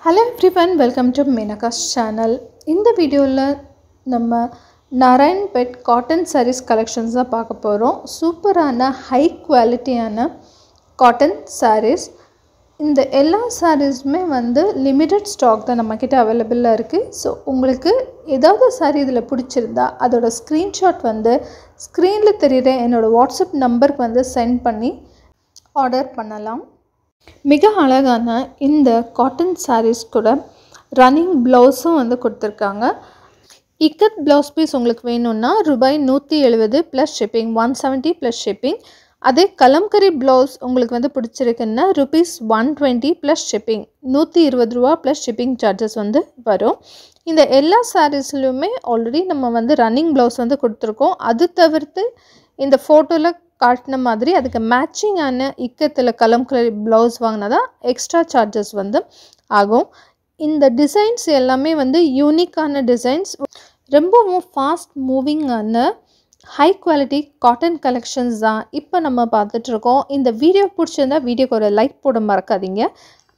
Hello everyone, welcome to Menaka's channel. இந்த வீடியோவில் நம்ம Narayanpet cotton sarees collections தான் பார்க்க போகிறோம். சூப்பரான ஹை குவாலிட்டியான காட்டன் sarees. இந்த எல்லா sareesமே வந்து லிமிட்டட் ஸ்டாக் தான் நம்மக்கிட்ட அவைலபிளாக இருக்குது. ஸோ உங்களுக்கு ஏதாவது saree இதில் பிடிச்சிருந்தா அதோட ஸ்க்ரீன்ஷாட் வந்து ஸ்க்ரீனில் தெரிகிற என்னோடய வாட்ஸ்அப் நம்பருக்கு வந்து சென்ட் பண்ணி ஆர்டர் பண்ணலாம். மிக அழகான இந்த காட்டன் sarees கூட ரன்னிங் ப்ளவுஸும் வந்து கொடுத்துருக்காங்க. இக்கத் ப்ளவுஸ் பீஸ் உங்களுக்கு வேணும்னா ரூபாய் 170 ப்ளஸ் ஷிப்பிங், 170 ப்ளஸ் ஷிப்பிங். அதே கலம்கரி ப்ளவுஸ் உங்களுக்கு வந்து பிடிச்சிருக்குன்னா ருபீஸ் 120 ப்ளஸ் ஷிப்பிங், 120 ரூபா ப்ளஸ் ஷிப்பிங் சார்ஜஸ் வந்து வரும். இந்த எல்லா சாரீஸ்லையுமே ஆல்ரெடி நம்ம வந்து ரன்னிங் ப்ளவுஸ் வந்து கொடுத்துருக்கோம். அது தவிர்த்து இந்த ஃபோட்டோவில் காட்டின மாதிரி அதுக்கு மேட்சிங்கான இக்கத்தில் கலம்கரி ப்ளவுஸ் வாங்கினா தான் எக்ஸ்ட்ரா சார்ஜஸ் வந்து ஆகும். இந்த டிசைன்ஸ் எல்லாமே வந்து யூனிக்கான டிசைன்ஸ், ரொம்பவும் ஃபாஸ்ட் மூவிங்கான ஹை குவாலிட்டி காட்டன் கலெக்ஷன்ஸ் தான் இப்போ நம்ம பார்த்துட்ருக்கோம். இந்த வீடியோ பிடிச்சிருந்தா வீடியோக்கு ஒரு லைக் போட மறக்காதீங்க.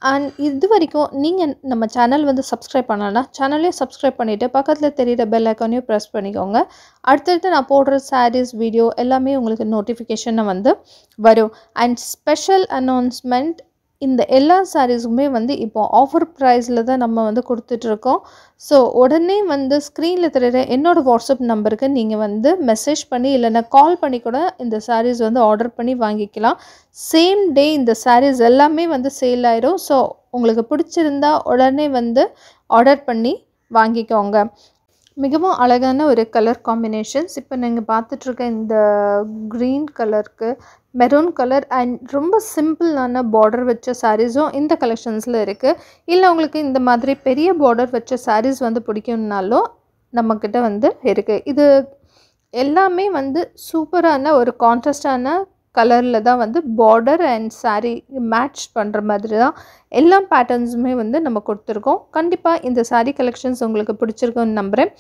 அண்ட் இது வரைக்கும் நீங்கள் நம்ம சேனல் வந்து சப்ஸ்கிரைப் பண்ணலன்னா சேனலையும் சப்ஸ்கிரைப் பண்ணிவிட்டு பக்கத்தில் தெரிகிற பெல் ஐக்கானையும் ப்ரெஸ் பண்ணிக்கோங்க. அடுத்தடுத்து நான் போடுற சாரீஸ் வீடியோ எல்லாமே உங்களுக்கு நோட்டிஃபிகேஷனை வந்து வரும். அண்ட் ஸ்பெஷல் அனௌன்ஸ்மெண்ட், இந்த எல்லா சாரீஸுமே வந்து இப்போது ஆஃபர் ப்ரைஸில் தான் நம்ம வந்து கொடுத்துட்ருக்கோம். ஸோ உடனே வந்து ஸ்க்ரீனில் தெரிகிற என்னோடய வாட்ஸ்அப் நம்பருக்கு நீங்கள் வந்து மெசேஜ் பண்ணி இல்லைன்னா கால் பண்ணி கூட இந்த சாரீஸ் வந்து ஆர்டர் பண்ணி வாங்கிக்கலாம். சேம் டே இந்த சாரீஸ் எல்லாமே வந்து சேல் ஆயிரும். ஸோ உங்களுக்கு பிடிச்சிருந்தா உடனே வந்து ஆர்டர் பண்ணி வாங்கிக்கோங்க. மிகவும் அழகான ஒரு கலர் காம்பினேஷன்ஸ். இப்போ நீங்கள் பார்த்துட்ருக்க இந்த க்ரீன் கலருக்கு மெரூன் கலர் அண்ட் ரொம்ப சிம்பிளான பார்டர் வச்ச சாரீஸும் இந்த கலெக்ஷன்ஸில் இருக்குது. இல்லை உங்களுக்கு இந்த மாதிரி பெரிய பார்டர் வச்ச சாரீஸ் வந்து பிடிக்கும்னாலும் நம்மக்கிட்ட வந்து இருக்குது. இது எல்லாமே வந்து சூப்பரான ஒரு கான்ட்ராஸ்டான கலரில் தான் வந்து பார்டர் அண்ட் சாரீ மேட்ச் பண்ணுற மாதிரி தான் எல்லா பேட்டர்ன்ஸுமே வந்து நம்ம கொடுத்துருக்கோம். கண்டிப்பாக இந்த சாரீ கலெக்ஷன்ஸ் உங்களுக்கு பிடிச்சிருக்குன்னு நம்புகிறேன்.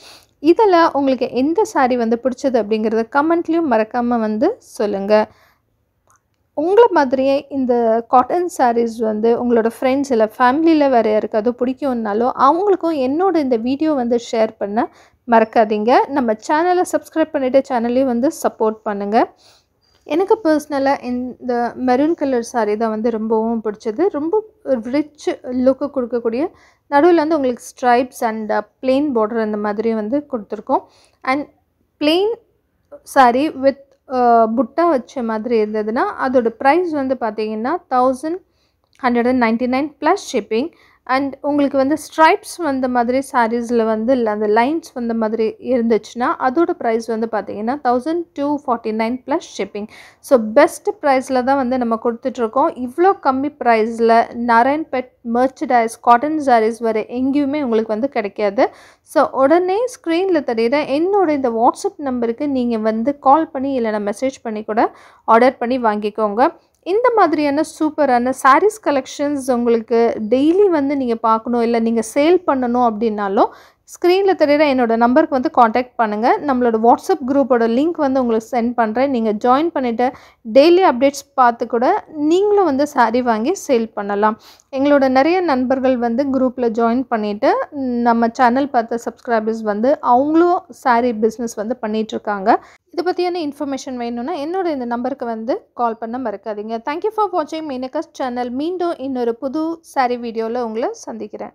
இதில் உங்களுக்கு எந்த சாரீ வந்து பிடிச்சது அப்படிங்கிறத கமெண்ட்லேயும் மறக்காமல் வந்து சொல்லுங்கள். உங்களை மாதிரியே இந்த காட்டன் சாரீஸ் வந்து உங்களோட ஃப்ரெண்ட்ஸ் இல்லை ஃபேமிலியில் வேறு யாருக்காவது பிடிக்கும்னாலும் அவங்களுக்கும் என்னோட இந்த வீடியோ வந்து ஷேர் பண்ண மறக்காதீங்க. நம்ம சேனலை சப்ஸ்கிரைப் பண்ணிவிட்டு சேனலையும் வந்து சப்போர்ட் பண்ணுங்கள். எனக்கு பர்சனலாக இந்த மெரூன் கலர் சாரீ தான் வந்து ரொம்பவும் பிடிச்சது. ரொம்ப ரிச் லுக்கு கொடுக்கக்கூடிய, நடுவில் வந்து உங்களுக்கு ஸ்ட்ரைப்ஸ் அண்ட் பிளெயின் பார்டர் அந்த மாதிரி வந்து கொடுத்துருக்கோம். அண்ட் பிளெயின் சாரீ வித் புட்டா வச்ச மாதிரி இருந்ததுன்னா அதோட ப்ரைஸ் வந்து பார்த்திங்கன்னா 1199 ப்ளஸ் ஷிப்பிங். அண்ட் உங்களுக்கு வந்து ஸ்ட்ரைப்ஸ் வந்த மாதிரி சாரீஸில் வந்து இல்லை அந்த லைன்ஸ் வந்த மாதிரி இருந்துச்சுன்னா அதோட ப்ரைஸ் வந்து பார்த்திங்கன்னா 1249 ப்ளஸ் ஷிப்பிங். ஸோ பெஸ்ட் ப்ரைஸில் தான் வந்து நம்ம கொடுத்துட்ருக்கோம். இவ்வளோ கம்மி ப்ரைஸில் நாராயண் பெட் மெர்ச்சடைஸ் காட்டன் சாரீஸ் வேறு எங்கேயுமே உங்களுக்கு வந்து கிடைக்காது. ஸோ உடனே ஸ்க்ரீனில் தெரிகிற என்னோட இந்த வாட்ஸ்அப் நம்பருக்கு நீங்கள் வந்து கால் பண்ணி இல்லைனா மெசேஜ் பண்ணி கூட ஆர்டர் பண்ணி வாங்கிக்கோங்க. இந்த மாதிரியான சூப்பரான சாரீஸ் கலெக்ஷன்ஸ் உங்களுக்கு டெய்லி வந்து நீங்கள் பார்க்கணும் இல்லை நீங்கள் சேல் பண்ணணும் அப்படின்னாலும் ஸ்க்ரீனில் தெரிகிற என்னோடய நம்பருக்கு வந்து காண்டாக்ட் பண்ணுங்கள். நம்மளோட வாட்ஸ்அப் குரூப்போட லிங்க் வந்து உங்களுக்கு சென்ட் பண்ணுறேன். நீங்கள் ஜாயின் பண்ணிவிட்டு டெய்லி அப்டேட்ஸ் பார்த்து கூட நீங்களும் வந்து சாரீ வாங்கி சேல் பண்ணலாம். எங்களோட நிறைய நண்பர்கள் வந்து குரூப்பில் ஜாயின் பண்ணிவிட்டு நம்ம சேனல் பார்த்த சப்ஸ்கிரைபர்ஸ் வந்து அவங்களும் சாரீ பிஸ்னஸ் வந்து பண்ணிகிட்ருக்காங்க. இதை பற்றியான இன்ஃபர்மேஷன் வேணும்னா என்னோட இந்த நம்பருக்கு வந்து கால் பண்ண மறக்காதீங்க. தேங்க்யூ ஃபார் வாட்சிங் மெனகாஸ் சேனல். மீண்டும் இன்னொரு புது சாரீ வீடியோவில் உங்களை சந்திக்கிறேன்.